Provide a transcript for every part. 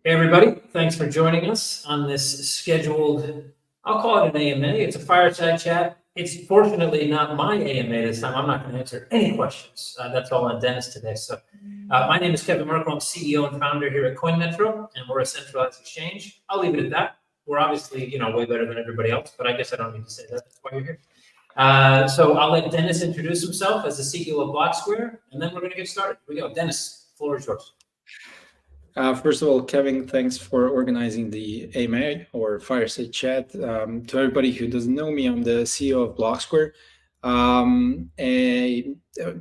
Hey everybody, thanks for joining us on this scheduled, I'll call it an AMA. It's a fireside chat. It's fortunately not my AMA this time. I'm not going to answer any questions. That's all on Dennis today. So my name is Kevin Merkel. I'm CEO and founder here at Coinmetro, and we're a centralized exchange. I'll leave it at that. We're obviously, way better than everybody else, but I guess I don't need to say that. That's why you're here. So I'll let Dennis introduce himself as the CEO of Blocksquare, and then we're going to get started. Here we go. Dennis, the floor is yours. First of all, Kevin, thanks for organizing the AMA or Fireside Chat. To everybody who doesn't know me, I'm the CEO of Blocksquare, a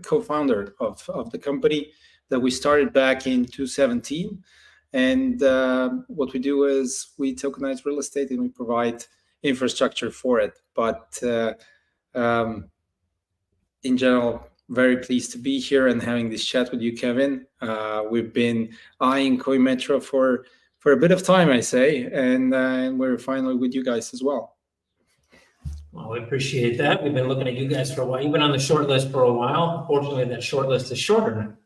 co-founder of the company that we started back in 2017. And what we do is we tokenize real estate and we provide infrastructure for it. But in general, very pleased to be here and having this chat with you, Kevin. We've been eyeing Coinmetro for a bit of time, I say, and we're finally with you guys as well. Well, we appreciate that. We've been looking at you guys for a while. You've been on the short list for a while. Fortunately, that short list is shorter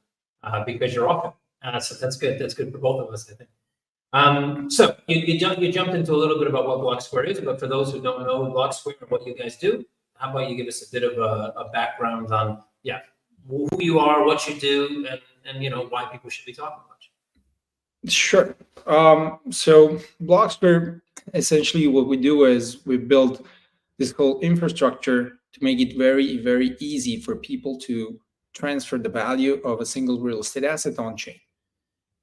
because you're off it. So that's good. That's good for both of us, I think. So you jumped into a little bit about what Blocksquare is, but for those who don't know Blocksquare and what you guys do, how about you give us a bit of a background on who you are, what you do, and why people should be talking about you. Sure. So Blocksquare, essentially what we do is we build this whole infrastructure to make it very, very easy for people to transfer the value of a single real estate asset on chain.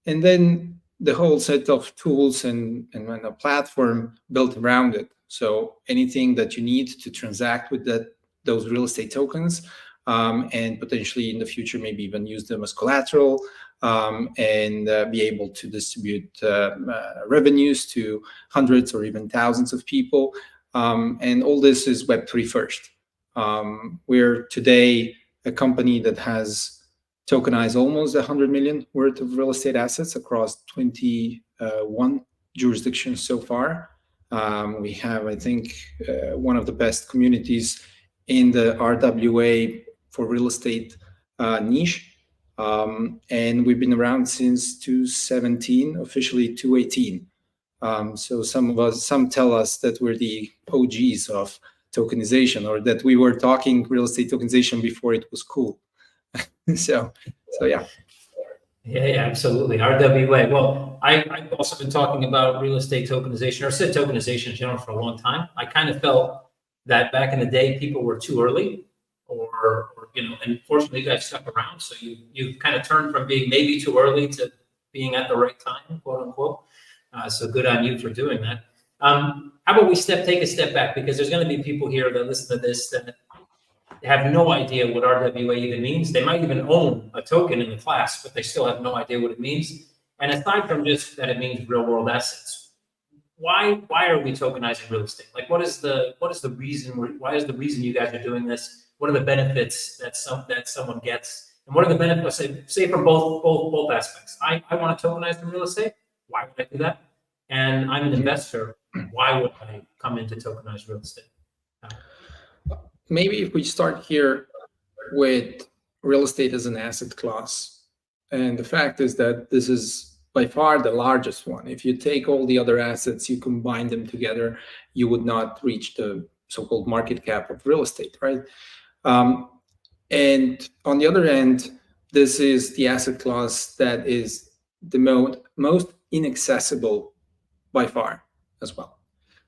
And then the whole set of tools and a platform built around it. So anything that you need to transact with those real estate tokens, and potentially in the future, maybe even use them as collateral, and be able to distribute revenues to hundreds or even thousands of people. And all this is Web3 first. We're today a company that has tokenized almost 100 million worth of real estate assets across 21 jurisdictions so far. We have, I think, one of the best communities in the RWA for real estate niche. And we've been around since 2017, officially 2018. So some tell us that we're the OGs of tokenization, or that we were talking real estate tokenization before it was cool. so yeah. Yeah, absolutely. RWA. Well, I've also been talking about real estate tokenization, or said tokenization in general, for a long time. I kind of felt that back in the day, people were too early, or and fortunately you guys stuck around. So you kind of turned from being maybe too early to being at the right time, quote unquote. So good on you for doing that. How about we take a step back, because there's going to be people here that listen to this that have no idea what RWA even means. They might even own a token in the class, but they still have no idea what it means. And aside from just that it means real world assets, why are we tokenizing real estate? Like, what is the reason? Why is the reason you guys are doing this? What are the benefits that someone gets? And what are the benefits, say from both aspects? I want to tokenize the real estate. Why would I do that? And I'm an investor. Why would I come into tokenized real estate? Maybe if we start here with real estate as an asset class. And the fact is that this is by far the largest one. If you take all the other assets, you combine them together, you would not reach the so-called market cap of real estate, right? And on the other end, this is the asset class that is the most inaccessible by far as well.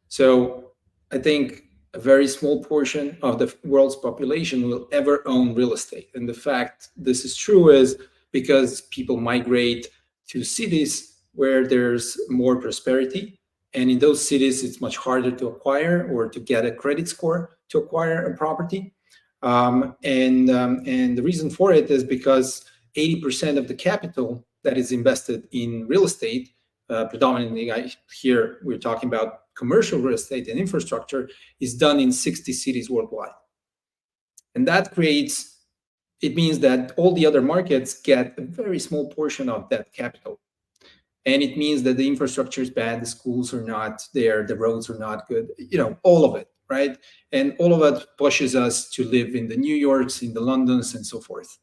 So I think a very small portion of the world's population will ever own real estate. And the fact this is true is because people migrate to cities where there's more prosperity. And in those cities, it's much harder to acquire or to get a credit score to acquire a property. And the reason for it is because 80% of the capital that is invested in real estate, predominantly here we're talking about commercial real estate and infrastructure, is done in 60 cities worldwide. And that means that all the other markets get a very small portion of that capital. And it means that the infrastructure is bad, the schools are not there, the roads are not good, all of it, right? And all of it pushes us to live in the New Yorks, in the Londons, and so forth.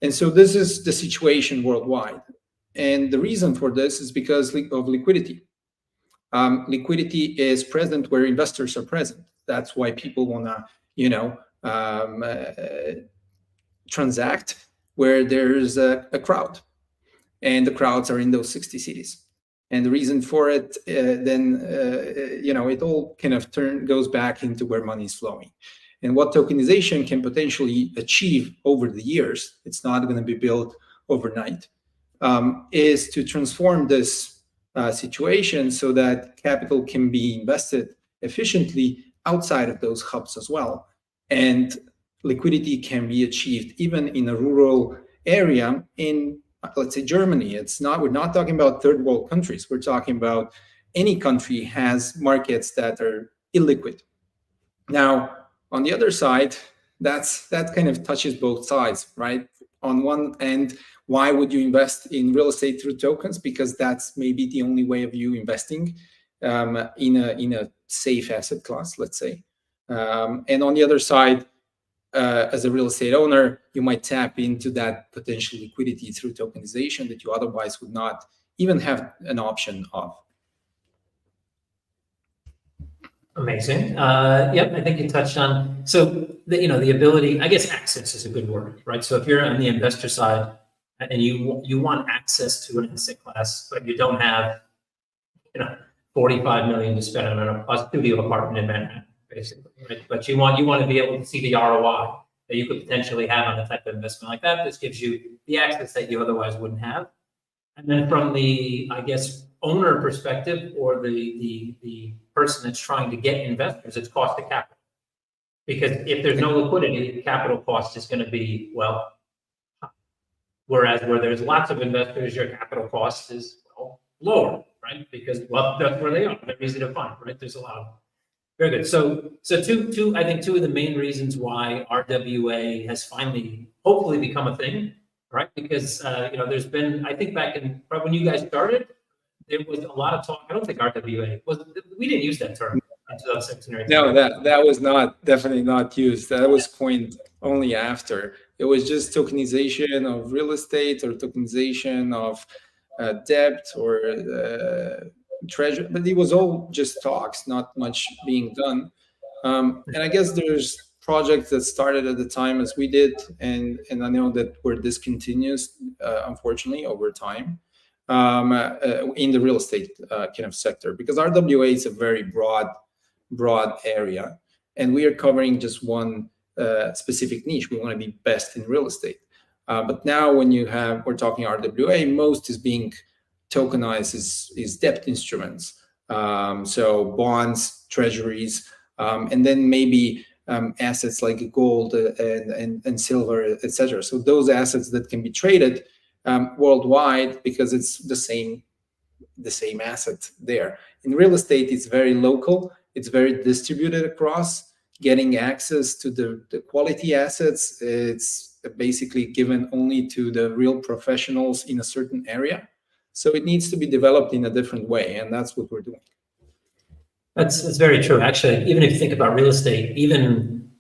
And so this is the situation worldwide. And the reason for this is because of liquidity. Liquidity is present where investors are present. That's why people want to, transact where there's a crowd, and the crowds are in those 60 cities. And the reason for it, it all kind of goes back into where money is flowing. And what tokenization can potentially achieve over the years, it's not going to be built overnight, is to transform this situation so that capital can be invested efficiently outside of those hubs as well. And liquidity can be achieved even in a rural area in, let's say, Germany. We're not talking about third world countries. We're talking about any country has markets that are illiquid. Now, on the other side, that kind of touches both sides, right? On one end, why would you invest in real estate through tokens? Because that's maybe the only way of you investing in a safe asset class, let's say. And on the other side, as a real estate owner, you might tap into that potential liquidity through tokenization that you otherwise would not even have an option of. Amazing. Yep, I think you touched on, so the ability, I guess access is a good word, right? So if you're on the investor side and you want access to an asset class, but you don't have 45 million to spend on a studio apartment in Manhattan, basically, right? But you want to be able to see the ROI that you could potentially have on a type of investment like that. This gives you the access that you otherwise wouldn't have. And then from the, I guess, owner perspective, or the person that's trying to get investors, it's cost of capital. Because if there's no liquidity, the capital cost is going to be, well, whereas where there's lots of investors, your capital cost is lower, right? Because, well, that's where they are. They're easy to find, right? There's a lot of them. Very good. So I think two of the main reasons why RWA has finally, hopefully, become a thing, right? Because there's been, I think back in when you guys started, there was a lot of talk. I don't think RWA we didn't use that term in 2017 or 18. No, that was definitely not used. That was coined only after. It was just tokenization of real estate or tokenization of debt or treasure, but it was all just talks, not much being done. And I guess there's projects that started at the time as we did, and I know that were discontinued, unfortunately, over time in the real estate kind of sector, because RWA is a very broad area, and we are covering just one specific niche. We want to be best in real estate. But now when we're talking RWA, most is being tokenized is debt instruments. So bonds, treasuries, and then maybe assets like gold and silver, etc. So those assets that can be traded worldwide, because it's the same asset there. In real estate, it's very local. It's very distributed across. Getting access to the quality assets, it's basically given only to the real professionals in a certain area. So it needs to be developed in a different way, and that's what we're doing. That's very true. Actually, even if you think about real estate, even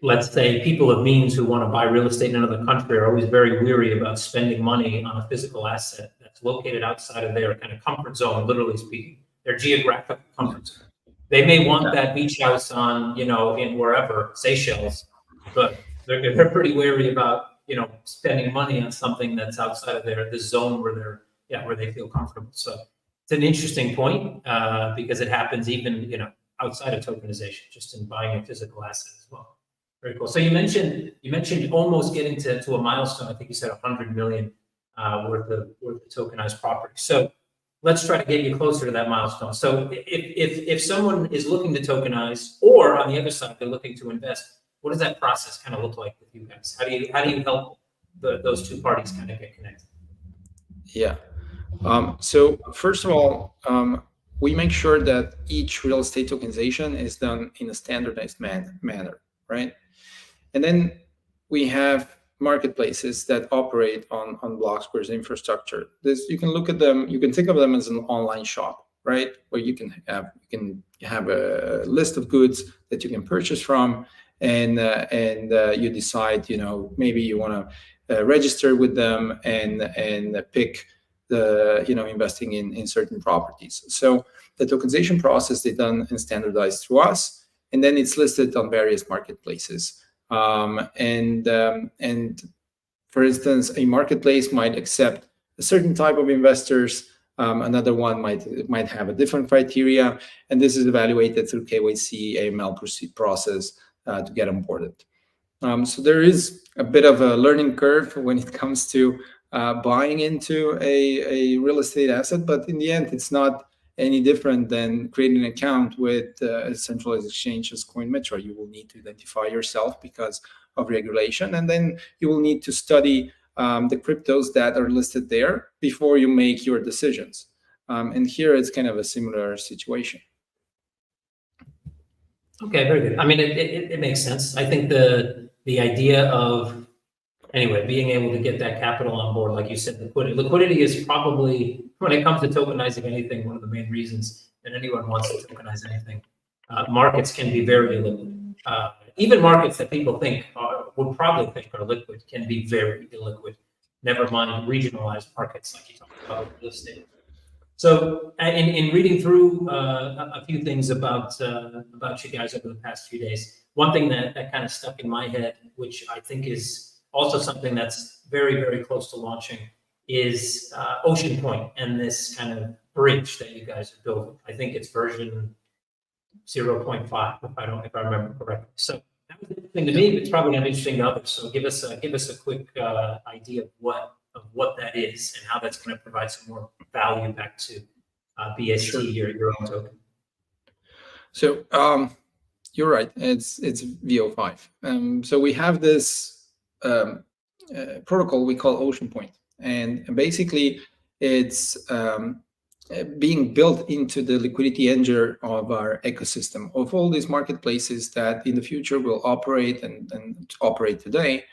let's say people of means who want to buy real estate in another country are always very weary about spending money on a physical asset that's located outside of their kind of comfort zone, literally speaking, their geographic comfort zone. They may want that beach house on, in wherever, Seychelles, but they're pretty wary about, spending money on something that's outside of the zone where they feel comfortable. So it's an interesting point because it happens even, outside of tokenization, just in buying a physical asset as well. Very cool. So you mentioned almost getting to a milestone. I think you said 100 million worth of tokenized property. So let's try to get you closer to that milestone. So if someone is looking to tokenize, or on the other side, they're looking to invest, what does that process kind of look like with you guys? How do you help those two parties kind of get connected? Yeah. So first of all, we make sure that each real estate tokenization is done in a standardized manner, right? And then we have marketplaces that operate on Blocksquare's infrastructure. You can look at them. You can think of them as an online shop, right? Where you can have a list of goods that you can purchase from, and you decide, maybe you want to register with them and pick investing in certain properties. So the tokenization process is done and standardized through us, and then it's listed on various marketplaces. And for instance, a marketplace might accept a certain type of investors. Another one might have a different criteria, and this is evaluated through KYC AML process to get onboarded. So there is a bit of a learning curve when it comes to buying into a real estate asset, but in the end, it's not any different than creating an account with a centralized exchange as Coinmetro. You will need to identify yourself because of regulation, and then you will need to study the cryptos that are listed there before you make your decisions. And here it's kind of a similar situation. Okay, very good. I mean, it makes sense. I think the idea of, anyway, being able to get that capital on board, like you said, liquidity is probably, when it comes to tokenizing anything, one of the main reasons that anyone wants to tokenize anything. Markets can be very illiquid. Even markets that people think would probably think are liquid can be very illiquid. Never mind regionalized markets like you talked about with real estate. So, in reading through a few things about you guys over the past few days, one thing that kind of stuck in my head, which I think is also something that's very, very close to launching, is Ocean Point and this kind of bridge that you guys are building. I think it's version 0.5, if I remember correctly. So that was interesting to me, but it's probably going to be interesting to others. So give us a quick idea of what that is and how that's going to provide some more value back to BST, Sure. your own token. So you're right. It's VO5. So we have this protocol we call Ocean Point, and basically it's being built into the liquidity engine of our ecosystem of all these marketplaces that in the future will operate and operate today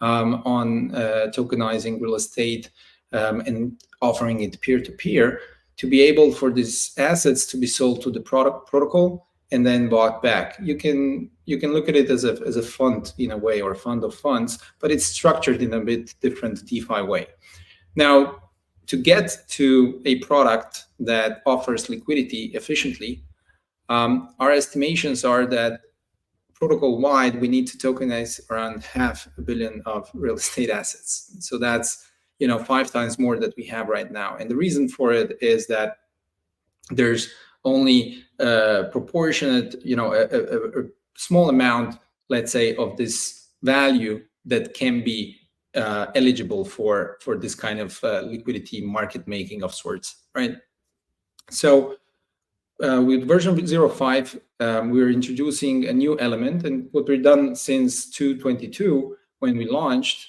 on tokenizing real estate and offering it peer-to-peer, to be able for these assets to be sold to the protocol and then bought back. You can look at it as a fund in a way, or a fund of funds, but it's structured in a bit different DeFi way. Now, to get to a product that offers liquidity efficiently, our estimations are that protocol-wide, we need to tokenize around 500 million of real estate assets. So that's 5 times more that we have right now. And the reason for it is that there's only a proportionate, a small amount, let's say, of this value that can be eligible for this kind of liquidity market making of sorts, right? So with version 0.5, we're introducing a new element, and what we've done since 2.22 when we launched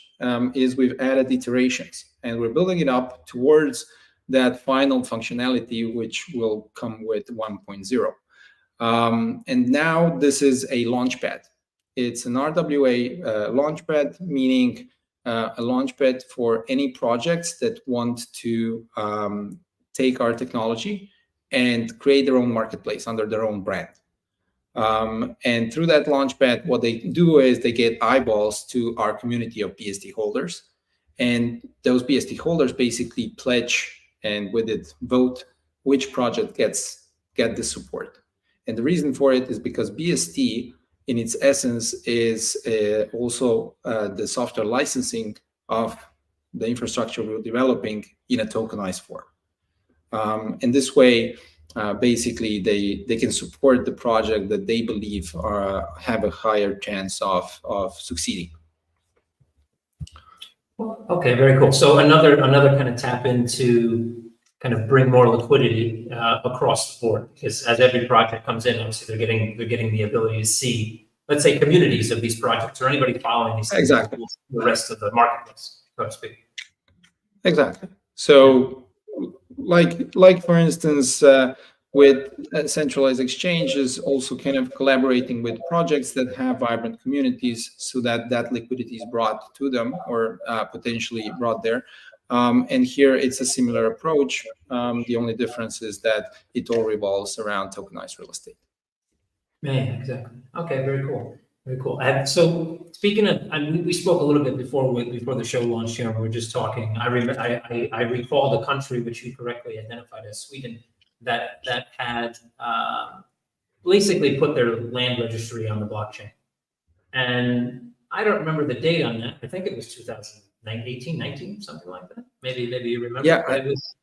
is we've added iterations, and we're building it up towards that final functionality, which will come with 1.0. And now this is a launchpad. It's an RWA launchpad, meaning a launchpad for any projects that want to take our technology and create their own marketplace under their own brand. And through that launchpad, what they do is they get eyeballs to our community of BST holders. And those BST holders basically pledge and with it vote which project get the support. And the reason for it is because BST, in its essence, is also the software licensing of the infrastructure we're developing in a tokenized form. And this way, basically, they can support the project that they believe have a higher chance of succeeding. Okay, very cool. So another kind of tap into kind of bring more liquidity across the board, because as every project comes in, obviously they're getting the ability to see, let's say, communities of these projects or anybody following these things, exactly, the rest of the marketplace, so to speak. Exactly. So, like for instance, with centralized exchanges, also kind of collaborating with projects that have vibrant communities, so that liquidity is brought to them or potentially brought there. And here it's a similar approach. The only difference is that it all revolves around tokenized real estate. Yeah, exactly. Okay, very cool. Very cool. So speaking of, we spoke a little bit before the show launched here, and we were just talking. I recall the country which you correctly identified as Sweden that had basically put their land registry on the blockchain. And I don't remember the date on that. I think it was 2018, 19, something like that. Maybe you remember. Yeah, but it was.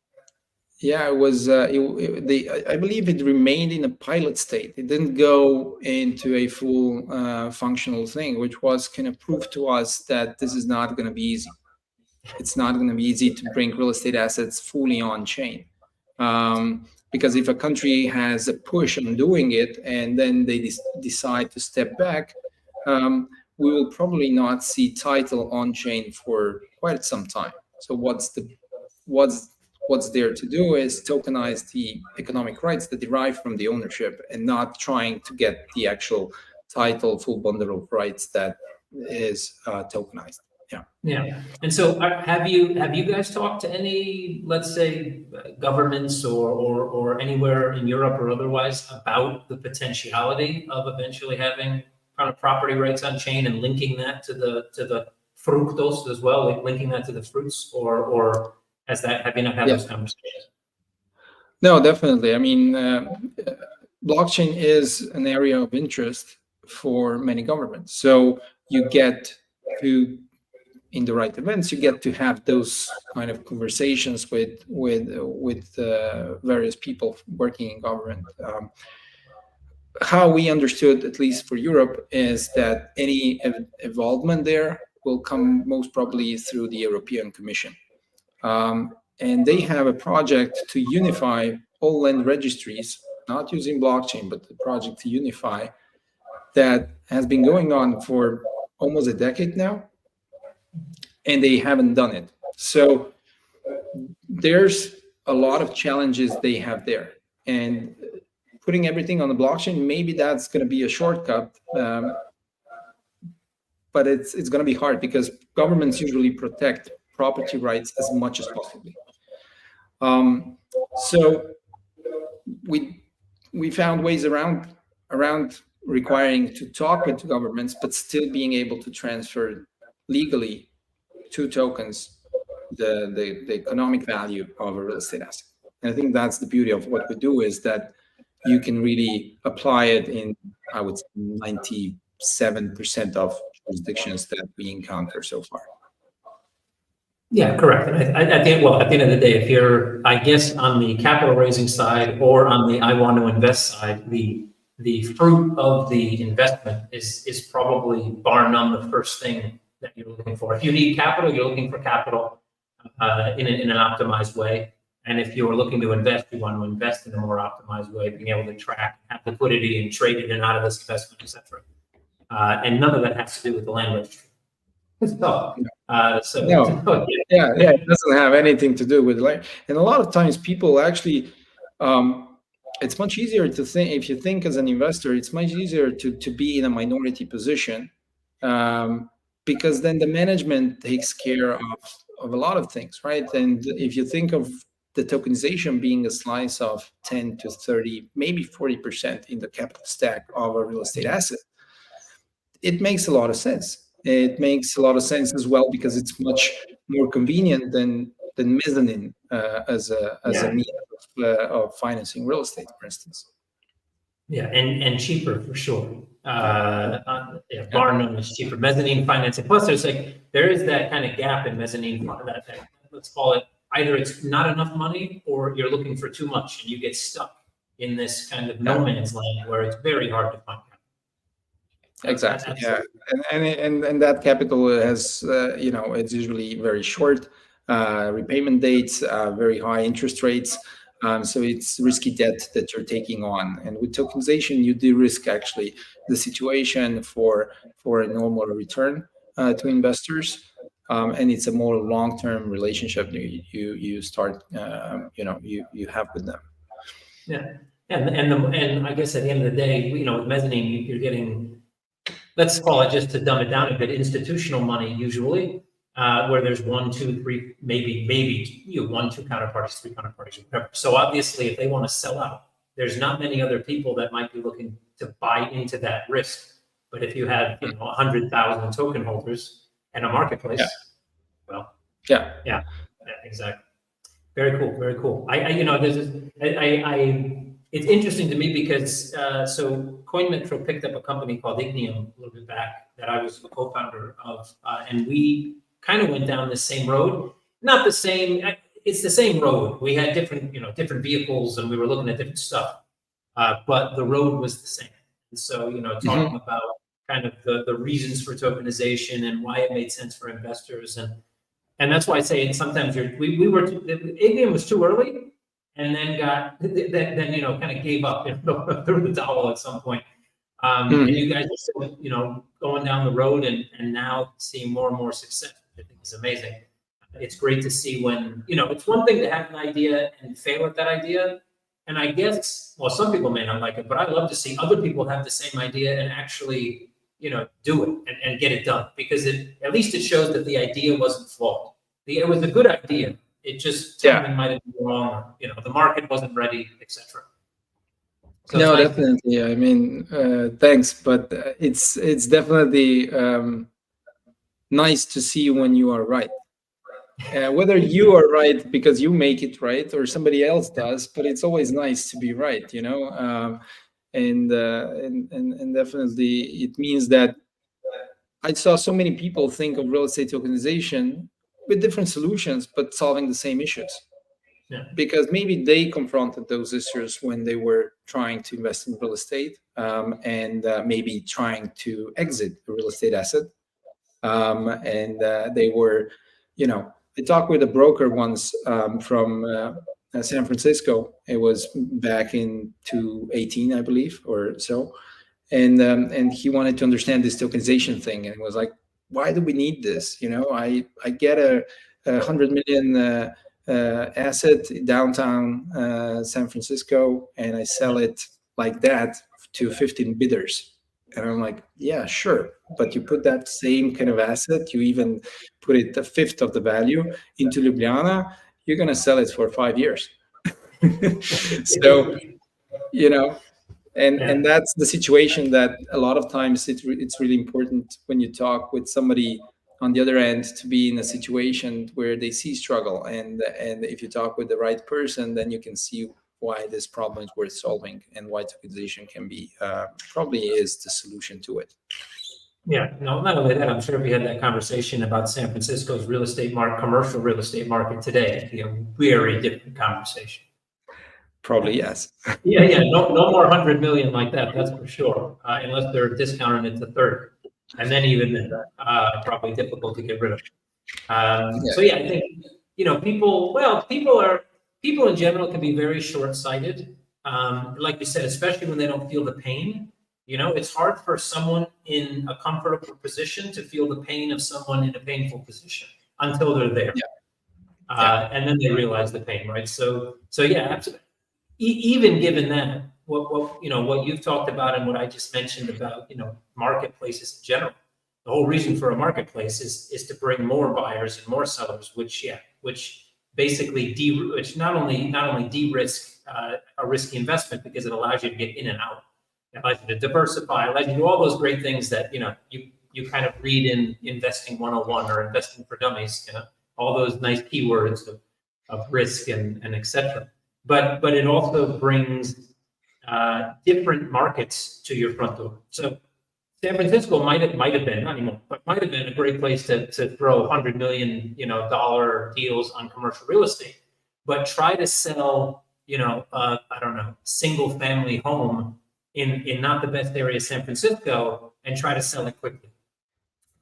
Yeah, it was. I believe it remained in a pilot state. It didn't go into a full functional thing, which was kind of proof to us that this is not going to be easy. It's not going to be easy to bring real estate assets fully on chain, because if a country has a push on doing it and then they decide to step back, we will probably not see title on chain for quite some time. So what's there to do is tokenize the economic rights that derive from the ownership, and not trying to get the actual title, full bundle of rights that is tokenized. Yeah. And so have you guys talked to any, let's say, governments or anywhere in Europe or otherwise about the potentiality of eventually having kind of property rights on chain and linking that to the fructos as well, like linking that to the fruits, or have you not had those conversations? No, definitely. I mean, blockchain is an area of interest for many governments. So you get to, in the right events, you get to have those kind of conversations with various people working in government. How we understood, at least for Europe, is that any involvement there will come most probably through the European Commission. And they have a project to unify all land registries, not using blockchain, but the project to unify, that has been going on for almost a decade now, and they haven't done it. So there's a lot of challenges they have there. And putting everything on the blockchain, maybe that's going to be a shortcut, but it's going to be hard because governments usually protect property rights as much as possible. So we found ways around requiring to talk with governments, but still being able to transfer legally to tokens the economic value of a real estate asset. And I think that's the beauty of what we do, is that you can really apply it in, I would say, 97% of jurisdictions that we encounter so far. Yeah, correct. And at the end of the day, if you're, I guess, on the capital raising side or on the I want to invest side, the fruit of the investment is probably bar none the first thing that you're looking for. If you need capital, you're looking for capital in an optimized way. And if you're looking to invest, you want to invest in a more optimized way, being able to track, have liquidity, and trade in and out of this investment, et cetera. And none of that has to do with the land registry. No. It doesn't have anything to do with land. And a lot of times people actually, it's much easier to think, if you think as an investor, it's much easier to be in a minority position, because then the management takes care of a lot of things, right? And if you think of the tokenization being a slice of 10 to 30, maybe 40% in the capital stack of a real estate asset, it makes a lot of sense. It makes a lot of sense as well because it's much more convenient than mezzanine as a means of financing real estate, for instance. Yeah, and cheaper for sure. Bar none is cheaper. Mezzanine financing. Plus, there is that kind of gap in mezzanine. That let's call it, either it's not enough money or you're looking for too much, and you get stuck in this kind of no man's land where it's very hard to find capital. Exactly. Yeah, and that capital has it's usually very short repayment dates, very high interest rates. So it's risky debt that you're taking on. And with tokenization, you de-risk actually the situation for a normal return to investors. And it's a more long-term relationship you start, you have with them. Yeah. And I guess at the end of the day, with mezzanine, you're getting, let's call it, just to dumb it down a bit, institutional money usually, where there's 1, 2, 3, maybe 1, 2 counterparties, 3 counterparties, whatever. So obviously, if they want to sell out, there's not many other people that might be looking to buy into that risk. But if you have 100,000 token holders and a marketplace, well, Yeah. exactly. Very cool. Very cool. It's interesting to me because so Coinmetro picked up a company called Ignium a little bit back that I was a co-founder of, and we kind of went down the same road. Not the same. It's the same road. We had different vehicles, and we were looking at different stuff, but the road was the same. And so talking about kind of the reasons for tokenization and why it made sense for investors and that's why I say sometimes Ignium was too early, and then kind of gave up threw the towel at some point. And you guys are still going down the road and now seeing more and more success, which I think is amazing. It's great to see when it's one thing to have an idea and fail at that idea, and I guess some people may not like it, but I love to see other people have the same idea and actually do it and get it done, because at least it shows that the idea wasn't flawed. It was a good idea. It just timing might have been wrong. The market wasn't ready, etc. So no, definitely. I mean, thanks, but it's definitely nice to see when you are right. Whether you are right because you make it right or somebody else does, but it's always nice to be right, and definitely it means that I saw so many people think of real estate tokenization with different solutions, but solving the same issues. Yeah. Because maybe they confronted those issues when they were trying to invest in real estate, and maybe trying to exit a real estate asset. And they were, I talked with a broker once from San Francisco. It was back in 2018, I believe, or so. And he wanted to understand this tokenization thing, and it was like, why do we need this? I get a 100 million asset downtown San Francisco, and I sell it like that to 15 bidders. And I'm like, yeah, sure. But you put that same kind of asset, you even put it a fifth of the value into Ljubljana, you're going to sell it for 5 years. So, and that's the situation that a lot of times it's really important when you talk with somebody on the other end to be in a situation where they see struggle. And if you talk with the right person, then you can see why this problem is worth solving and why tokenization can be probably is the solution to it. Yeah, no, not only that, I'm sure if we had that conversation about San Francisco's real estate market, commercial real estate market today, it'd be a very different conversation. Probably, yes. Yeah, no more 100 million like that's for sure, unless they're discounting it to 30. And then even then, probably difficult to get rid of. So yeah, I think, people in general can be very short-sighted. Like you said, especially when they don't feel the pain. It's hard for someone in a comfortable position to feel the pain of someone in a painful position until they're there. And then they realize the pain, right? So yeah, absolutely. Even given that, what you've talked about and what I just mentioned about, marketplaces in general, the whole reason for a marketplace is to bring more buyers and more sellers, which basically which not only de-risk a risky investment because it allows you to get in and out, it allows you to diversify, allows you to do all those great things that you kind of read in Investing 101 or Investing for Dummies, all those nice keywords of risk and etc. But it also brings different markets to your front door. So San Francisco might have been, not anymore, but might have been a great place to throw $100 million dollar deals on commercial real estate. But try to sell I don't know, single family home in not the best area of San Francisco and try to sell it quickly.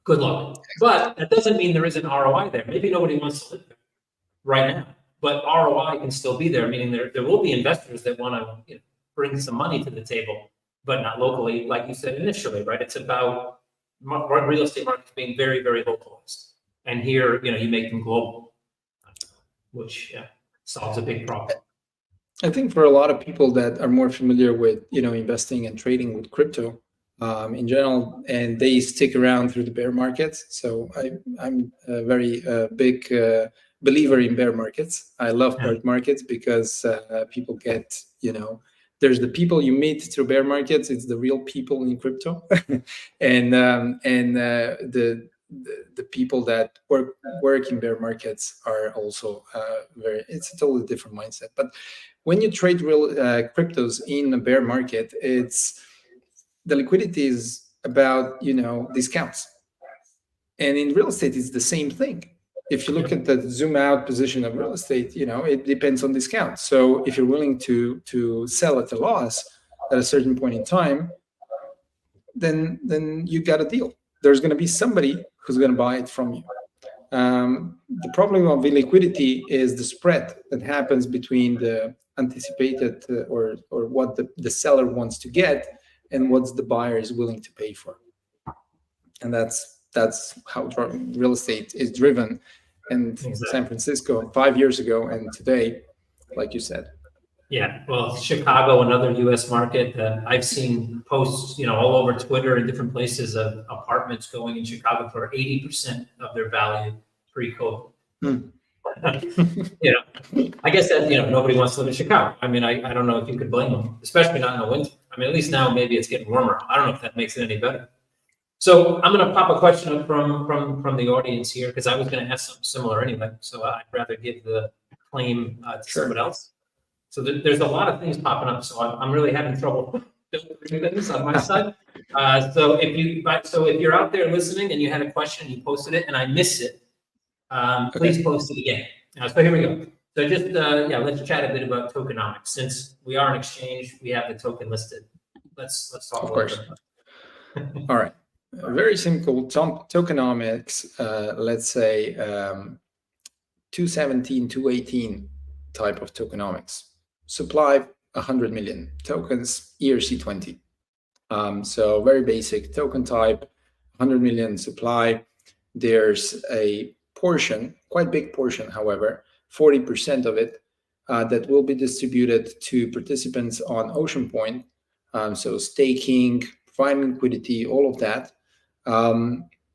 Good luck. But that doesn't mean there isn't ROI there. Maybe nobody wants to live there right now, but ROI can still be there, meaning there will be investors that want to bring some money to the table, but not locally, like you said initially, right? It's about real estate markets being very, very localized. And here, you make them global, which solves a big problem. I think for a lot of people that are more familiar with, investing and trading with crypto in general, and they stick around through the bear markets. So I'm a very big believer in bear markets. I love bear markets because people get, There's the people you meet through bear markets. It's the real people in crypto, and the people that work in bear markets are also it's a totally different mindset. But when you trade real cryptos in a bear market, the liquidity is about discounts, and in real estate it's the same thing. If you look at the zoom out position of real estate, it depends on discount. So if you're willing to sell at a loss at a certain point in time, then you got a deal. There's going to be somebody who's going to buy it from you. The problem of illiquidity is the spread that happens between the anticipated or what the seller wants to get and what the buyer is willing to pay for. And that's how real estate is driven. And exactly. San Francisco 5 years ago and today, like you said. Yeah, well, Chicago, another U.S. market that I've seen posts, all over Twitter and different places of apartments going in Chicago for 80% of their value pre-COVID. I guess that, nobody wants to live in Chicago. I mean, I don't know if you could blame them, especially not in the winter. I mean, at least now maybe it's getting warmer. I don't know if that makes it any better. So I'm going to pop a question up from the audience here, because I was going to ask something similar anyway. So I'd rather give the claim to someone else. So there's a lot of things popping up. So I'm really having trouble filtering this on my side. So if you're out there listening and you had a question, you posted it and I missed it, please post it again. So here we go. So just let's chat a bit about tokenomics. Since we are an exchange, we have the token listed. Let's talk about it. All right. Very simple tokenomics. Let's say 217, 218 type of tokenomics. Supply 100 million tokens, ERC20. So very basic token type, 100 million supply. There's a portion, quite big portion, however, 40% of it that will be distributed to participants on Ocean Point. So staking, providing liquidity, all of that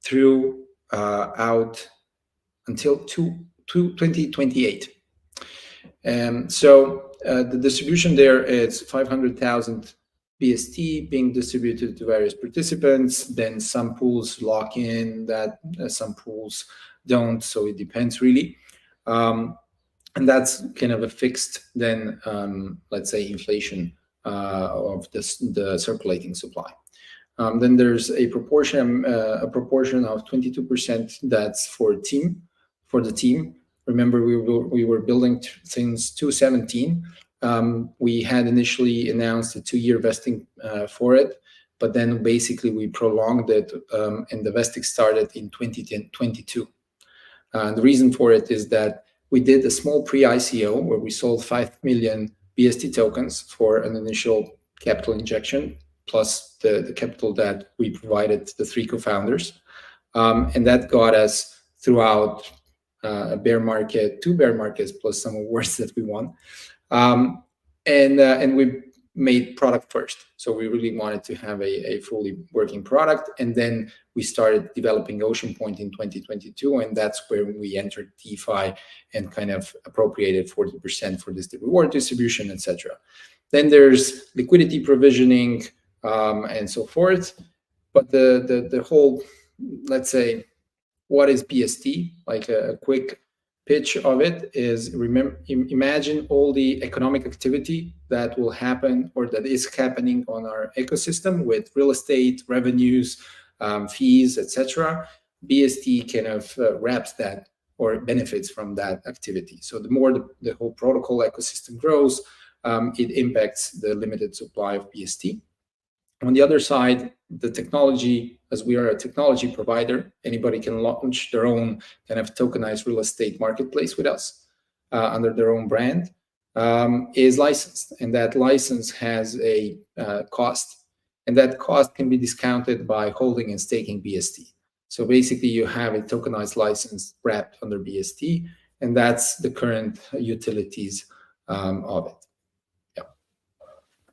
through out until 2028. So the distribution there is 500,000 BST being distributed to various participants. Then some pools lock in that, some pools don't. So it depends really. And that's kind of a fixed then, let's say, inflation of the circulating supply. Then there's a proportion of 22% that's for the team. Remember, we were building since 2017. We had initially announced a 2-year vesting for it, but then basically we prolonged it, and the vesting started in 2022. The reason for it is that we did a small pre-ICO where we sold 5 million BST tokens for an initial capital injection, plus the capital that we provided the 3 co-founders. And that got us throughout a bear market, 2 bear markets, plus some awards that we won. And we made product first. So we really wanted to have a fully working product. And then we started developing Ocean Point in 2022. And that's where we entered DeFi and kind of appropriated 40% for this reward distribution, etc. Then there's liquidity provisioning and so forth. But the whole, let's say, what is BST? Like a quick pitch of it is, imagine all the economic activity that will happen or that is happening on our ecosystem with real estate, revenues, fees, etc. BST kind of wraps that or benefits from that activity. So the more the whole protocol ecosystem grows, it impacts the limited supply of BST. On the other side, the technology, as we are a technology provider, anybody can launch their own kind of tokenized real estate marketplace with us under their own brand, is licensed. And that license has a cost, and that cost can be discounted by holding and staking BST. So basically you have a tokenized license wrapped under BST, and that's the current utilities of it.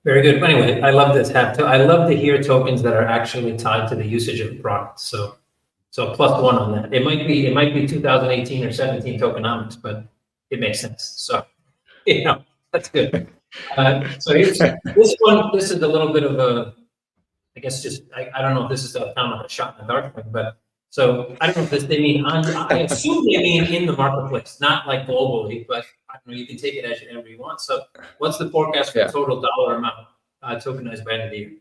Very good. Anyway, I love this. I love to hear tokens that are actually tied to the usage of the product. So +1 on that. It might be 2018 or 17 tokenomics, but it makes sense. So that's good. So here's this one. This is a little bit of a, I guess, I don't know if this is a kind of a shot in the dark thing, but so I don't know if they mean I assume they mean in the marketplace, not like globally, but I don't know, you can take it as whatever you want. So what's the forecast for total dollar amount tokenized by end of the year?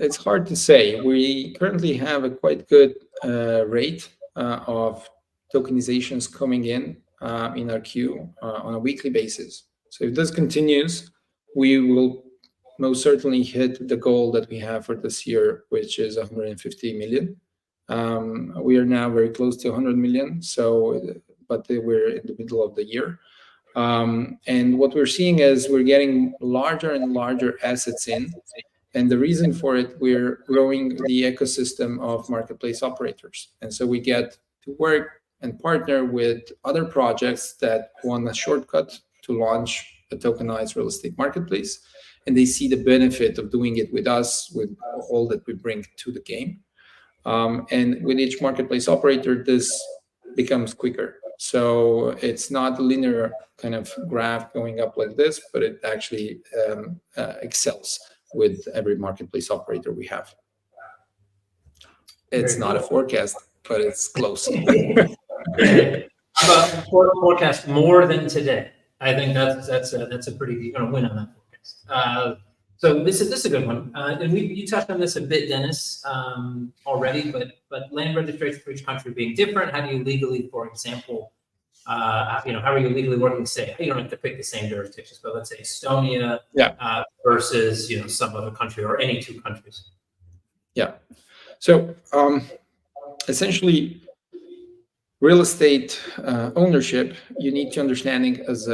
It's hard to say. We currently have a quite good rate of tokenizations coming in our queue on a weekly basis. So if this continues, we will most certainly hit the goal that we have for this year, which is 150 million. We are now very close to 100 million, but we're in the middle of the year. And what we're seeing is we're getting larger and larger assets in. And the reason for it, we're growing the ecosystem of marketplace operators. And so we get to work and partner with other projects that want a shortcut to launch a tokenized real estate marketplace. And they see the benefit of doing it with us, with all that we bring to the game. And with each marketplace operator, this becomes quicker. So it's not a linear kind of graph going up like this, but it actually excels with every marketplace operator we have. It's not a forecast, but it's close. How about forecast more than today? I think that's a pretty win on that forecast. So this is a good one, and you touched on this a bit, Dennis, already. But land registration for each country being different. How do you legally, for example, how are you legally working? Say you don't have to pick the same jurisdictions, but let's say Estonia versus some other country or any two countries. Yeah. So essentially, real estate ownership, you need to understand it as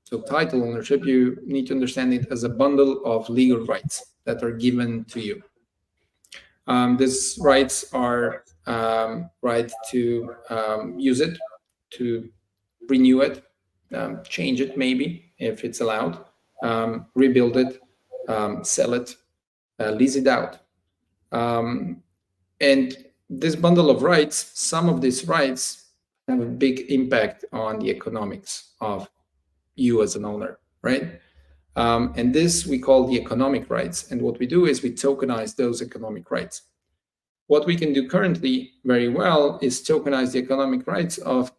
so title ownership, you need to understand it as a bundle of legal rights that are given to you. These rights are right to use it, to renew it, change it maybe if it's allowed, rebuild it, sell it, lease it out. And this bundle of rights, some of these rights have a big impact on the economics of you as an owner, right? And this we call the economic rights. And what we do is we tokenize those economic rights. What we can do currently very well is tokenize the economic rights of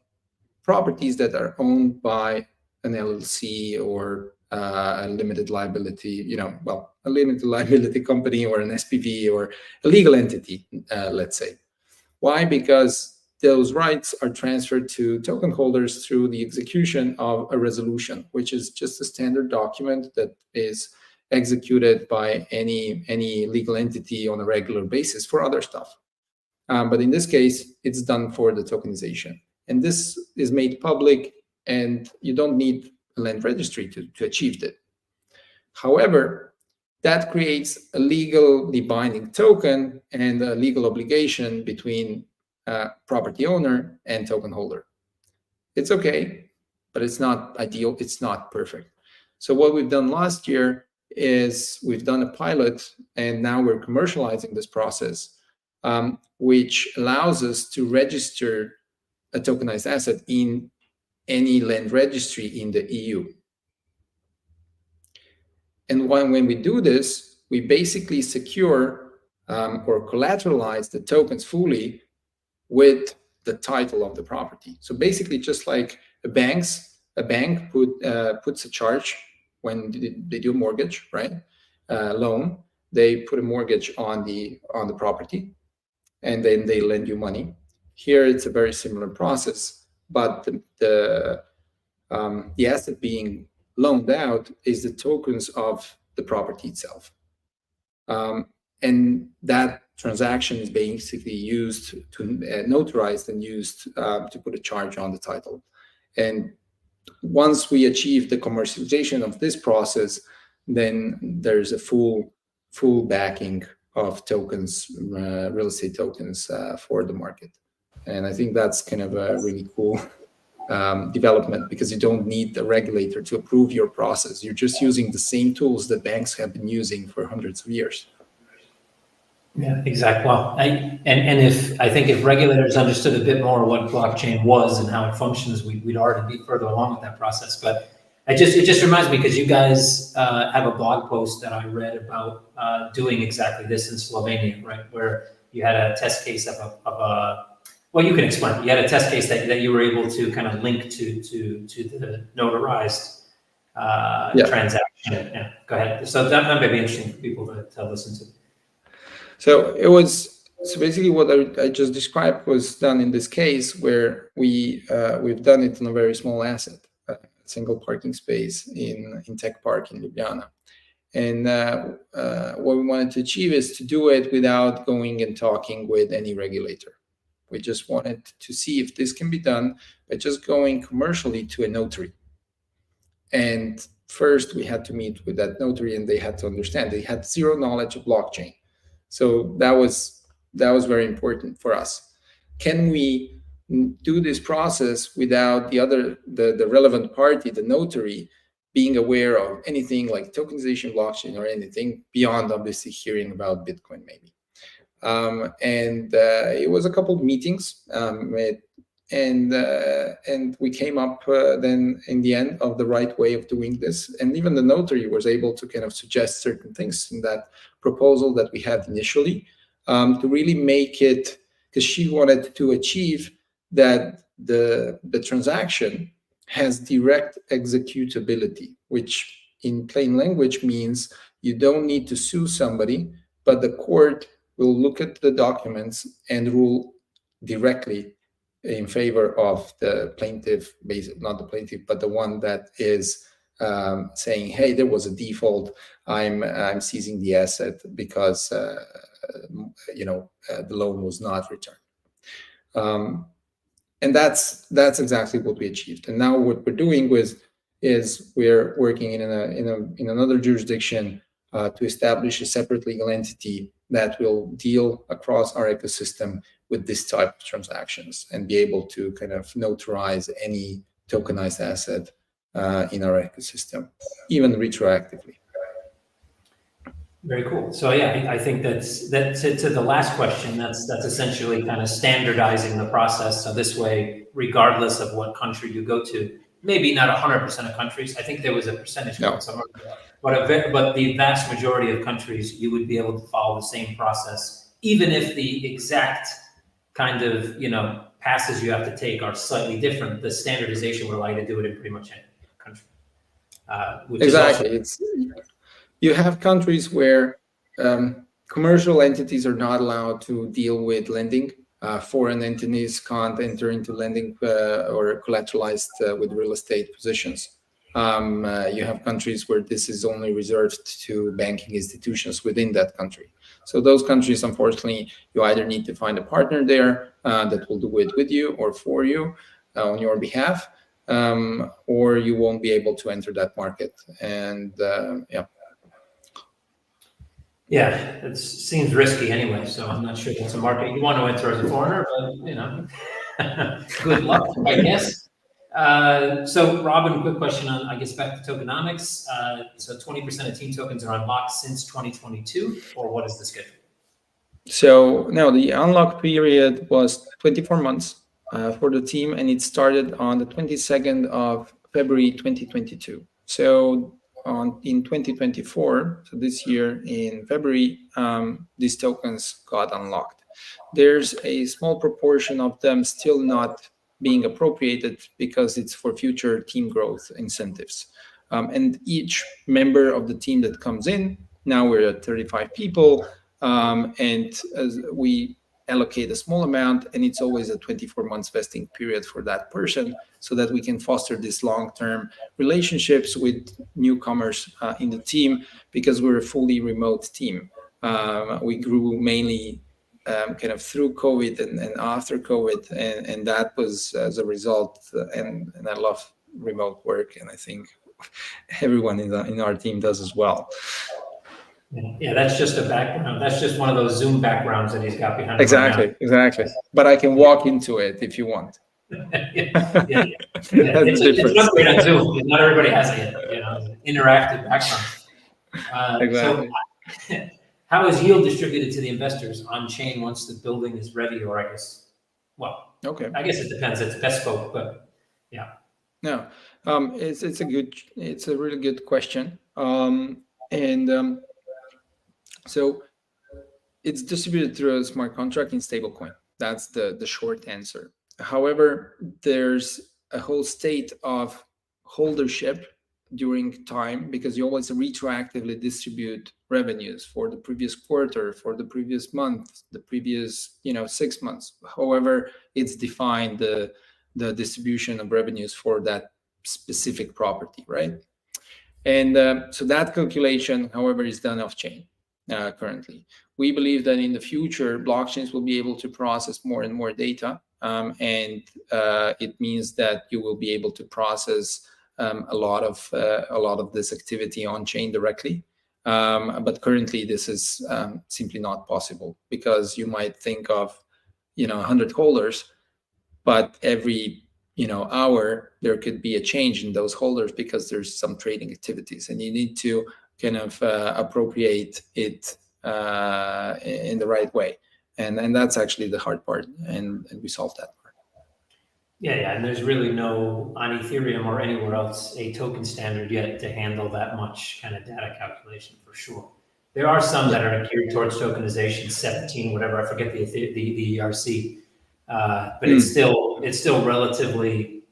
properties that are owned by an LLC or a limited liability, a limited liability company or an SPV or a legal entity, let's say. Why? Because those rights are transferred to token holders through the execution of a resolution, which is just a standard document that is executed by any legal entity on a regular basis for other stuff. But in this case, it's done for the tokenization. And this is made public, and you don't need a land registry to achieve that. However, that creates a legally binding token and a legal obligation between property owner and token holder. It's okay, but it's not ideal. It's not perfect. So what we've done last year is we've done a pilot, and now we're commercializing this process, which allows us to register a tokenized asset in any land registry in the EU. And when we do this, we basically secure or collateralize the tokens fully with the title of the property. So basically, just like a bank puts a charge when they do a mortgage, right? Loan, they put a mortgage on the property, and then they lend you money. Here, it's a very similar process, but the asset being loaned out is the tokens of the property itself. And that transaction is basically used to notarized and used to put a charge on the title. And once we achieve the commercialization of this process, then there's a full backing of tokens, real estate tokens for the market. And I think that's kind of a really cool development, because you don't need the regulator to approve your process. You're just using the same tools that banks have been using for hundreds of years. Yeah, exactly. Well, I think if regulators understood a bit more what blockchain was and how it functions, we'd already be further along with that process. But It just reminds me because you guys have a blog post that I read about doing exactly this in Slovenia, right? Where you had a test case of a well, you can explain. You had a test case that you were able to kind of link to the notarized transaction. Yeah, go ahead. So that might be interesting for people to listen to. So basically what I just described was done in this case where we've done it on a very small asset, a single parking space in Tech Park in Ljubljana. And what we wanted to achieve is to do it without going and talking with any regulator. We just wanted to see if this can be done by just going commercially to a notary. And first we had to meet with that notary, and they had to understand they had zero knowledge of blockchain. So that was very important for us. Can we do this process without the relevant party, the notary, being aware of anything like tokenization, blockchain, or anything beyond obviously hearing about Bitcoin maybe? And it was a couple of meetings, and we came up then in the end of the right way of doing this. And even the notary was able to kind of suggest certain things in that proposal that we had initially, to really make it, because she wanted to achieve that the transaction has direct executability, which in plain language means you don't need to sue somebody, but the court will look at the documents and rule directly in favor of the plaintiff, not the plaintiff, but the one that is saying, hey, there was a default, I'm seizing the asset because the loan was not returned. And that's exactly what we achieved. And now what we're doing is we're working in another jurisdiction to establish a separate legal entity that will deal across our ecosystem with this type of transactions and be able to kind of notarize any tokenized asset in our ecosystem, even retroactively. Very cool. So yeah, I think that's to the last question. That's essentially kind of standardizing the process. So this way, regardless of what country you go to, maybe not 100% of countries. I think there was a percentage somewhere, but the vast majority of countries, you would be able to follow the same process, even if the exact kind of passes you have to take are slightly different. The standardization will allow you to do it in pretty much any country. Exactly. You have countries where commercial entities are not allowed to deal with lending. Foreign entities can't enter into lending or collateralized with real estate positions. You have countries where this is only reserved to banking institutions within that country. So those countries, unfortunately, you either need to find a partner there that will do it with you or for you on your behalf, or you won't be able to enter that market. And yeah, it seems risky anyway, so I'm not sure that's a market you want to enter as a foreigner, but good luck, I guess. So Robin, quick question on, I guess, back to tokenomics. So 20% of team tokens are unlocked since 2022, or what is the schedule? So no, the unlock period was 24 months for the team, and it started on the 22nd of February 2022. So in 2024, so this year in February, these tokens got unlocked. There's a small proportion of them still not being appropriated because it's for future team growth incentives. And each member of the team that comes in, now we're at 35 people, and as we allocate a small amount, and it's always a 24 months vesting period for that person, so that we can foster these long-term relationships with newcomers in the team, because we're a fully remote team. We grew mainly kind of through COVID and after COVID, and that was as a result, and I love remote work, and I think everyone in our team does as well. Yeah, that's just a background. That's just one of those Zoom backgrounds that he's got behind. Exactly. But I can walk into it if you want. yeah. It's an upgrade on Zoom. Not everybody has an interactive background. Exactly. So, how is yield distributed to the investors on chain once the building is ready? Or I guess, well, okay. I guess it depends. It's bespoke, but yeah. No. It's a really good question. So it's distributed through a smart contract in stablecoin. That's the short answer. However, there's a whole state of holdership during time, because you always retroactively distribute revenues for the previous quarter, for the previous month, the previous 6 months. However, it's defined the distribution of revenues for that specific property, right? And so that calculation, however, is done off chain currently. We believe that in the future, blockchains will be able to process more and more data, and it means that you will be able to process a lot of this activity on chain directly. But currently, this is simply not possible, because you might think of 100 holders, but every hour there could be a change in those holders because there's some trading activities, and you need to kind of appropriate it in the right way, and that's actually the hard part, and we solved that part. Yeah, and there's really no, on Ethereum or anywhere else, a token standard yet to handle that much kind of data calculation, for sure. There are some that are geared towards tokenization, 17, whatever, I forget the ERC, but it's still relatively,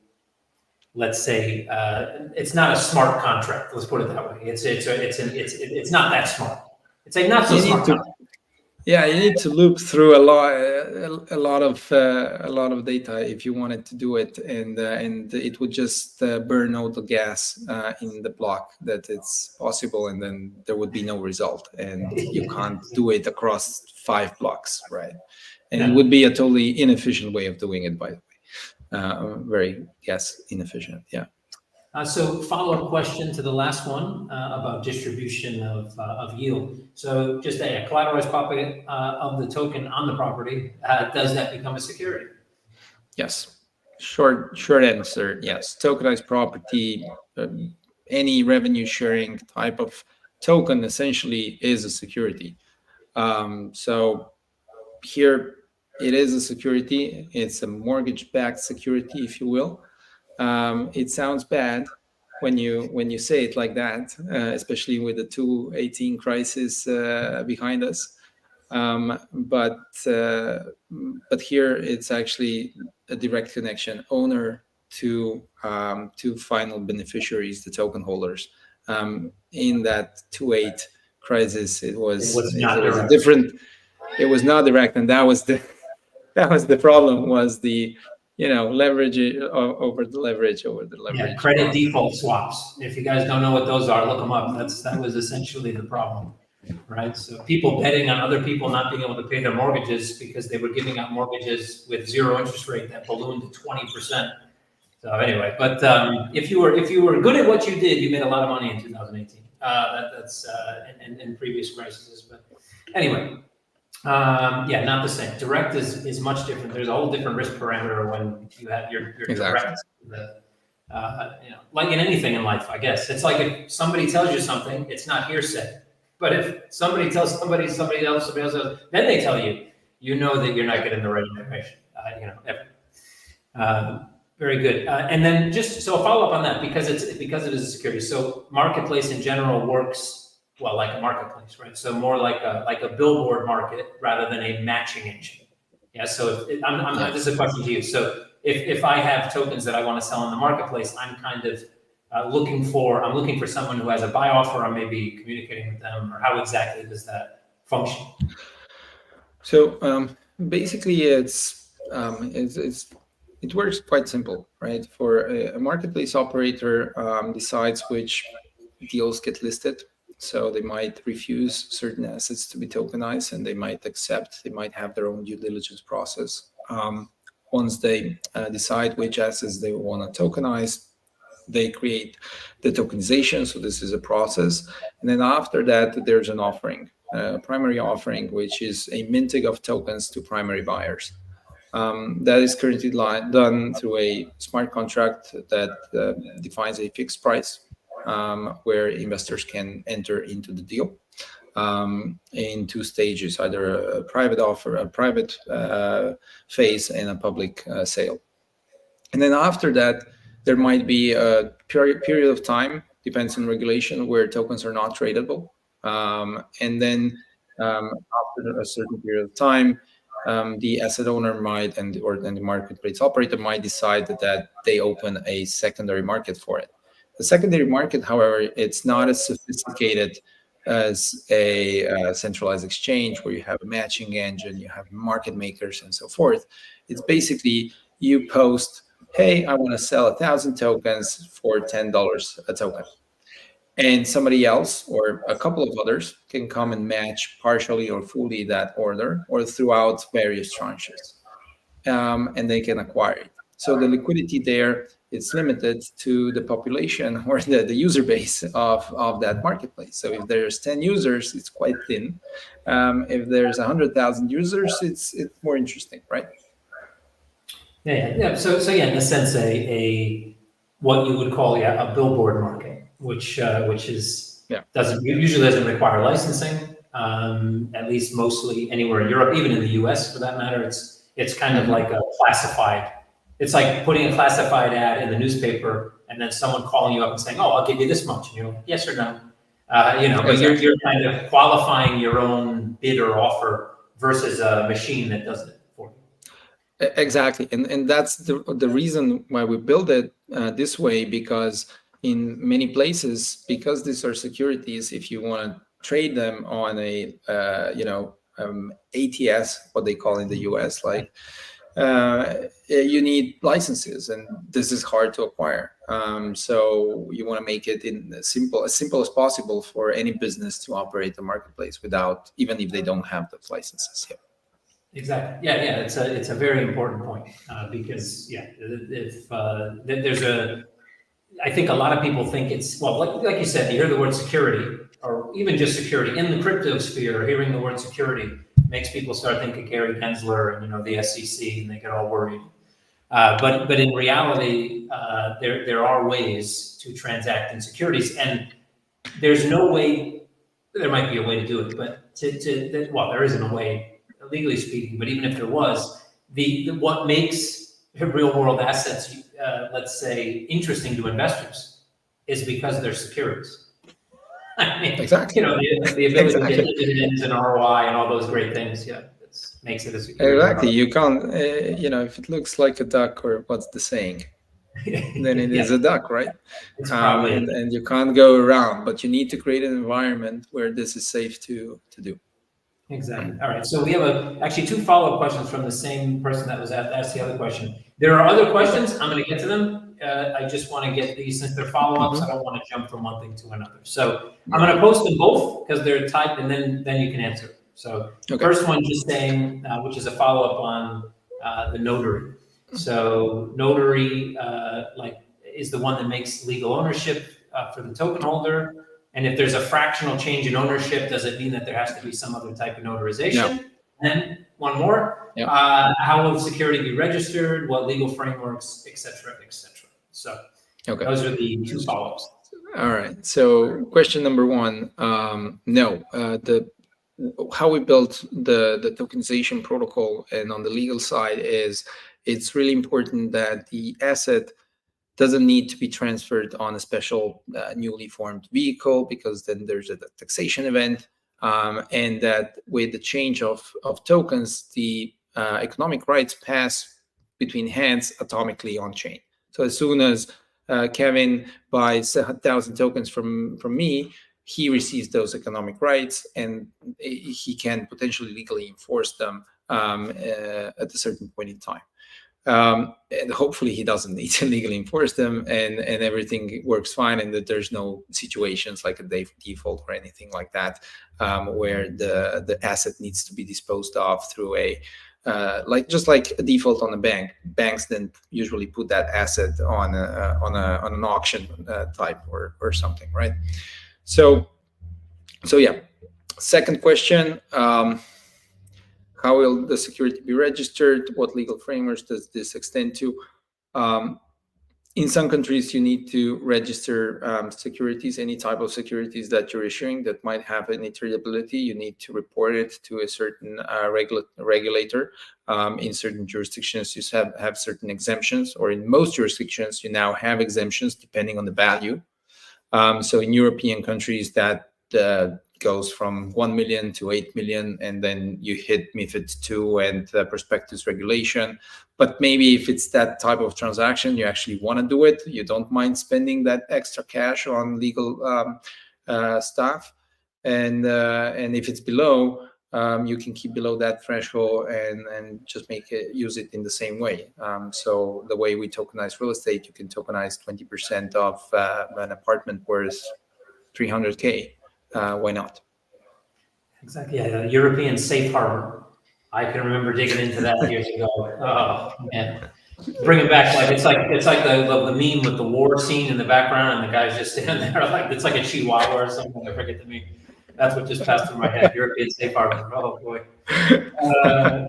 let's say, it's not a smart contract. Let's put it that way. It's not that smart. It's a not so smart contract. Yeah, you need to loop through a lot of data if you wanted to do it, and it would just burn out the gas in the block that it's possible, and then there would be no result, and you can't do it across 5 blocks, right? And it would be a totally inefficient way of doing it, by the way. Very gas inefficient. Yeah. So follow-up question to the last one about distribution of yield. So just a collateralized copy of the token on the property, does that become a security? Yes. Short answer, yes. Tokenized property, any revenue sharing type of token essentially is a security. So here it is a security. It's a mortgage-backed security, if you will. It sounds bad when you say it like that, especially with the 2018 crisis behind us. But here it's actually a direct connection, owner to final beneficiaries, the token holders. In that 2008 crisis, it was different. It was not direct, and that was the problem. Was the leverage over the leverage. Yeah, credit default swaps. If you guys don't know what those are, look them up. That was essentially the problem, right? So people betting on other people not being able to pay their mortgages because they were giving out mortgages with 0 interest rate that ballooned to 20%. So anyway, but if you were good at what you did, you made a lot of money in 2018. That's in previous crises. But anyway. Yeah, not the same. Direct is much different. There's a whole different risk parameter when you have your direct. Like in anything in life, I guess. It's like if somebody tells you something, it's not hearsay. But if somebody tells somebody else, then they tell you, that you're not getting the right information. Very good. And then just so a follow up on that, because it is a security. So marketplace in general works well like a marketplace, right? So more like a billboard market rather than a matching engine. Yeah. So this is a question to you. So if I have tokens that I want to sell in the marketplace, I'm kind of looking for someone who has a buy offer. I may be communicating with them, or how exactly does that function? So basically, it works quite simple, right? For a marketplace operator decides which deals get listed. So they might refuse certain assets to be tokenized, and they might accept. They might have their own due diligence process. Once they decide which assets they want to tokenize, they create the tokenization. So this is a process. And then after that, there's an offering, a primary offering, which is a minting of tokens to primary buyers. That is currently done through a smart contract that defines a fixed price, where investors can enter into the deal in 2 stages, either a private offer, a private phase, and a public sale. And then after that, There might be a period of time, depends on regulation, where tokens are not tradable. And then after a certain period of time, the asset owner might, or then the marketplace operator might decide that they open a secondary market for it. The secondary market, however, it's not as sophisticated as a centralized exchange where you have a matching engine, you have market makers, and so forth. It's basically you post, hey, I want to sell 1,000 tokens for $10 a token. And somebody else or a couple of others can come and match partially or fully that order or throughout various tranches, and they can acquire it. So the liquidity there is limited to the population or the user base of that marketplace. So if there's 10 users, it's quite thin. If there's 100,000 users, it's more interesting, right? Yeah. So yeah, in a sense, a what you would call a billboard market, which is usually doesn't require licensing. At least mostly anywhere in Europe, even in the U.S. for that matter, it's kind of like a classified. It's like putting a classified ad in the newspaper and then someone calling you up and saying, "Oh, I'll give you this much," and you're like, "Yes or no?" But you're kind of qualifying your own bid or offer versus a machine that does it for you. Exactly, and that's the reason why we build it this way, because in many places, because these are securities, if you want to trade them on a ATS, what they call in the US, like you need licenses, and this is hard to acquire. So you want to make it as simple as possible for any business to operate the marketplace without, even if they don't have those licenses yet. Exactly. Yeah. It's a very important point because if there's I think a lot of people think it's, well, like you said, you hear the word security or even just security in the crypto sphere. Hearing the word security makes people start thinking Gary Gensler and the SEC, and they get all worried. But in reality, there are ways to transact in securities, and there's no way. There might be a way to do it, but there isn't a way, legally speaking. But even if there was, what makes real world assets, let's say, interesting to investors, is because they're securities. I mean, exactly. The ability to get dividends and ROI and all those great things. Yeah, it makes it a security. Exactly. You can't, if it looks like a duck, or what's the saying, then it is a duck, right? It's probably and you can't go around, but you need to create an environment where this is safe to do. Exactly. All right. So we have actually two follow-up questions from the same person that was asked the other question. There are other questions. I'm going to get to them. I just want to get these, since they're follow-ups. I don't want to jump from one thing to another. So I'm going to post them both because they're typed, and then you can answer. So First one, just saying, which is a follow-up on the notary. So notary is the one that makes legal ownership for the token holder. And if there's a fractional change in ownership, does it mean that there has to be some other type of notarization? No. And one more, how will security be registered? What legal frameworks, et cetera, et cetera. So those are the two follow-ups. All right. So question number one, no. How we built the tokenization protocol and on the legal side is it's really important that the asset doesn't need to be transferred on a special newly formed vehicle, because then there's a taxation event, and that with the change of tokens, the economic rights pass between hands atomically on chain. So as soon as Kevin buys 1,000 tokens from me, he receives those economic rights, and he can potentially legally enforce them at a certain point in time. And hopefully he doesn't need to legally enforce them, and everything works fine, and that there's no situations like a default or anything like that, where the asset needs to be disposed of through a just like a default on a bank. Banks then usually put that asset on an auction type or something, right? So yeah. Second question. How will the security be registered? What legal frameworks does this extend to? in some countries, you need to register securities, any type of securities that you're issuing that might have any tradability. You need to report it to a certain regulator. In certain jurisdictions, you have certain exemptions, or in most jurisdictions, you now have exemptions depending on the value. So in European countries, that goes from 1 million to 8 million, and then you hit MiFID II and the prospectus regulation. But maybe if it's that type of transaction, you actually want to do it, you don't mind spending that extra cash on legal stuff. And if it's below, you can keep below that threshold and just use it in the same way. So the way we tokenize real estate, you can tokenize 20% of an apartment worth 300K. Why not? Exactly. Yeah, the European safe harbor. I can remember digging into that years ago. Oh man, bring it back. Like it's like the meme with the war scene in the background, and the guy's just standing there like it's like a chihuahua or something. I forget the meme. That's what just passed through my head. European safe harbor. Oh boy.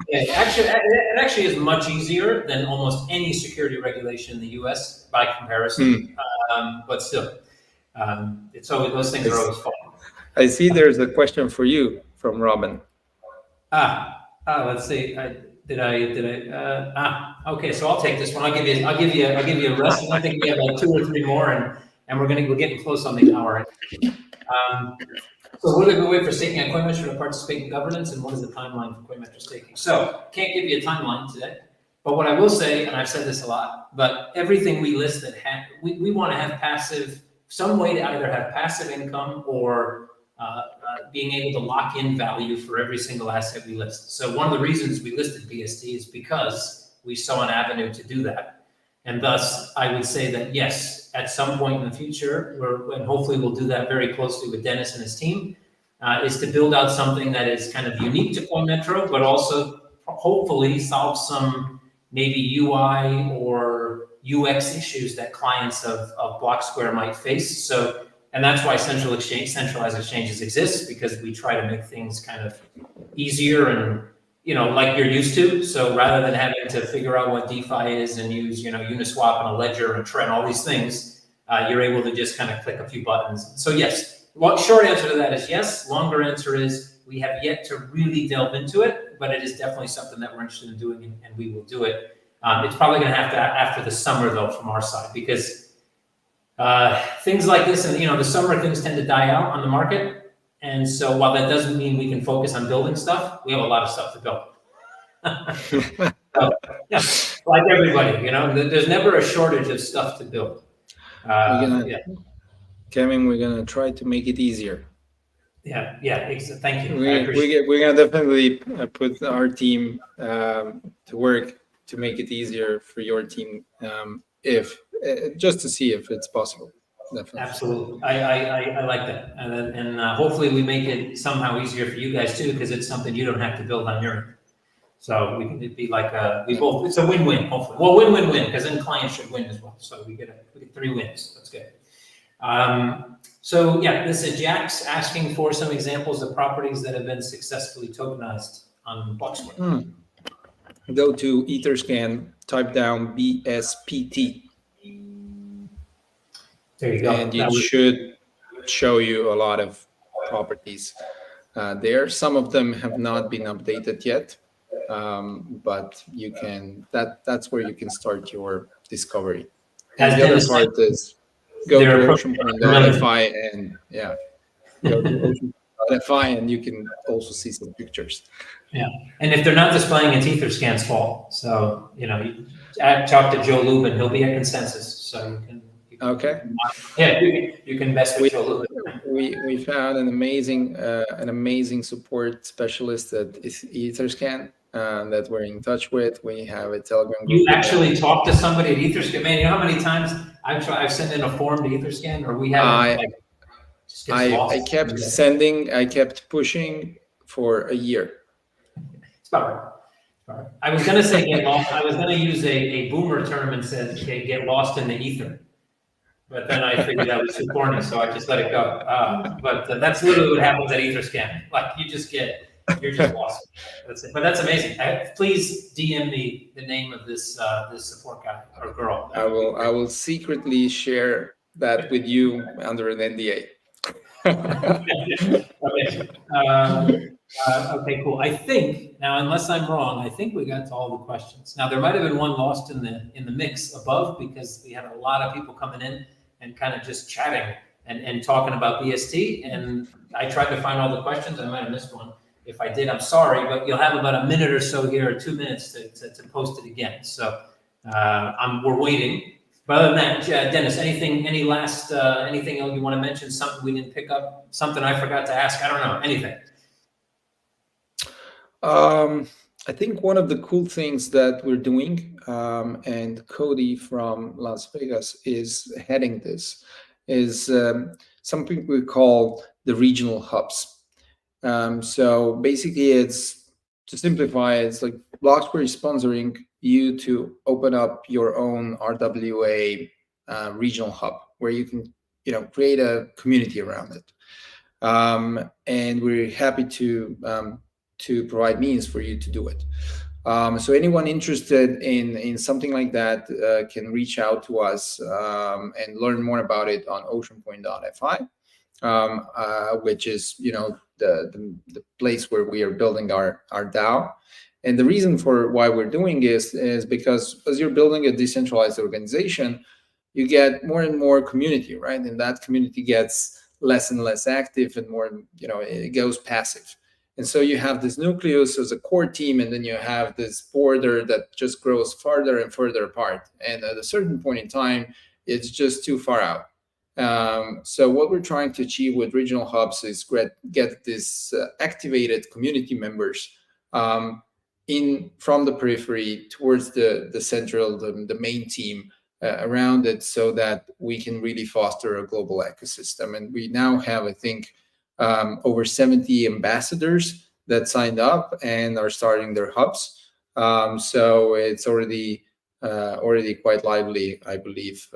It actually is much easier than almost any security regulation in the U.S. by comparison. But still, it's always those things are always fun. I see there's a question for you from Robin. Let's see. Okay. So I'll take this one. I'll give you a rest. I think we have like 2 or 3 more, and we're getting close on the hour. So what are the way for staking on Coinmetro to participate in governance, and what is the timeline for Coinmetro staking? So can't give you a timeline today, but what I will say, and I've said this a lot, but everything we list that we want to have some way to either have passive income or being able to lock in value for every single asset we list. So one of the reasons we listed BST is because we saw an avenue to do that. And thus, I would say that yes, at some point in the future, and hopefully we'll do that very closely with Dennis and his team, is to build out something that is kind of unique to Coinmetro, but also hopefully solve some maybe UI or UX issues that clients of Blocksquare might face. So, and that's why centralized exchanges exist, because we try to make things kind of easier and, like you're used to. So rather than having to figure out what DeFi is and use, Uniswap and a ledger and a trend, all these things, you're able to just kind of click a few buttons. So yes, short answer to that is yes. Longer answer is we have yet to really delve into it, but it is definitely something that we're interested in doing, and we will do it. It's probably going to have to after the summer though, from our side, because things like this, and the summer things tend to die out on the market. And so while that doesn't mean we can focus on building stuff, we have a lot of stuff to build. So, yeah, like everybody, there's never a shortage of stuff to build. Kevin, we're gonna try to make it easier. Yeah. Thank you. We're gonna definitely put our team to work to make it easier for your team, just to see if it's possible. Definitely. Absolutely. I like that. And hopefully we make it somehow easier for you guys too, because it's something you don't have to build on your end. So it'd be like it's a win-win, hopefully. Well, win-win-win, because then clients should win as well. So we get 3 wins. That's good. So yeah, this is Jack's asking for some examples of properties that have been successfully tokenized on Blocksquare. Go to Etherscan, type down BSPT. There you go. And it should show you a lot of properties there. Some of them have not been updated yet, but you can. That's where you can start your discovery. And the other part is go to ocean.fi and go to ocean.fi, and you can also see some pictures. Yeah, and if they're not displaying, it's Etherscan's fault. So you talk to Joe Lubin; he'll be at consensus. So you can. Okay. Yeah, you can mess with Joe Lubin. We found an amazing support specialist at Etherscan that we're in touch with. We have a Telegram group. You actually talked to somebody at Etherscan, man. You know how many times I've sent in a form to Etherscan, or we have. I kept sending. I kept pushing for a year. It's about right. I was gonna say get lost. I was gonna use a boomer term and said, okay, get lost in the ether. But then I figured that was too corny, so I just let it go. But that's literally what happens at Etherscan. Like you just get You're just awesome. That's it. But that's amazing. Please DM me the name of this this support guy or girl. I will secretly share that with you under an NDA. Okay. Okay, cool. I think now, unless I'm wrong, I think we got to all the questions. Now, there might have been one lost in the mix above because we had a lot of people coming in and kind of just chatting and talking about BST. And I tried to find all the questions. I might have missed one. If I did, I'm sorry, but you'll have about a minute or so here, or 2 minutes to post it again. So we're waiting. But other than that, Dennis, any last anything you want to mention? Something we didn't pick up? Something I forgot to ask? I don't know. Anything? I think one of the cool things that we're doing, and Cody from Las Vegas is heading this, is something we call the regional hubs. So basically, it's to simplify, it's like Blocksquare is sponsoring you to open up your own RWA regional hub where you can, create a community around it. And we're happy to provide means for you to do it. So anyone interested in something like that can reach out to us and learn more about it on oceanpoint.fi, which is the place where we are building our DAO. And the reason for why we're doing is because as you're building a decentralized organization, you get more and more community, right? And that community gets less and less active and more, it goes passive. And so you have this nucleus as a core team, and then you have this border that just grows farther and further apart. And at a certain point in time, it's just too far out. So what we're trying to achieve with regional hubs is get this activated community members from the periphery towards the central, the main team around it, so that we can really foster a global ecosystem. And we now have, I think, over 70 ambassadors that signed up and are starting their hubs. So it's already quite lively, I believe,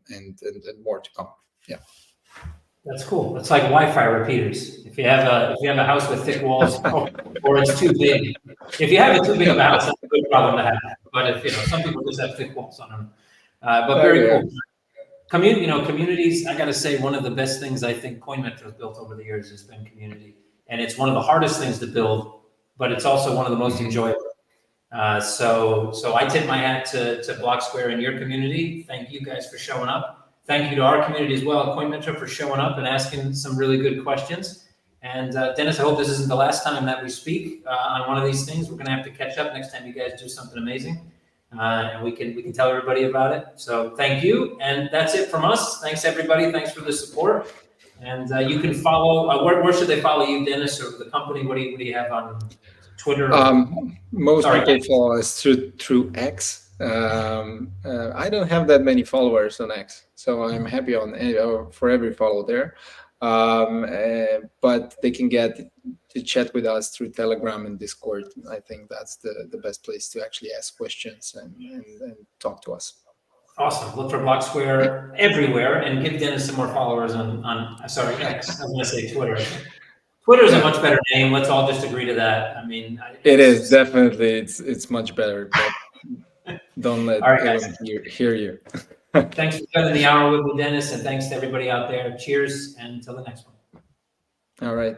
and more to come. Yeah. That's cool. It's like Wi-Fi repeaters. If you have a house with thick walls, or it's too big. If you have too big of a house, that's a good problem to have. But if some people just have thick walls on them. But very cool. Communities. I got to say, one of the best things I think Coinmetro has built over the years has been community, and it's one of the hardest things to build, but it's also one of the most enjoyable. So I tip my hat to Blocksquare and your community. Thank you guys for showing up. Thank you to our community as well at Coinmetro for showing up and asking some really good questions. And Dennis, I hope this isn't the last time that we speak on one of these things. We're going to have to catch up next time you guys do something amazing, and we can tell everybody about it. So thank you, and that's it from us. Thanks everybody. Thanks for the support. And you can follow. Where should they follow you, Dennis, or the company? What do you have on Twitter? Most people follow us through X. I don't have that many followers on X, so I'm happy for every follow there. But they can get to chat with us through Telegram and Discord. I think that's the best place to actually ask questions and talk to us. Awesome. Look for Blocksquare everywhere, and give Dennis some more followers on X. I was going to say Twitter. Twitter is a much better name. Let's all just agree to that. I mean, it is definitely. It's much better. But don't let anyone hear you. Thanks for spending the hour with me, Dennis, and thanks to everybody out there. Cheers, and until the next one. All right.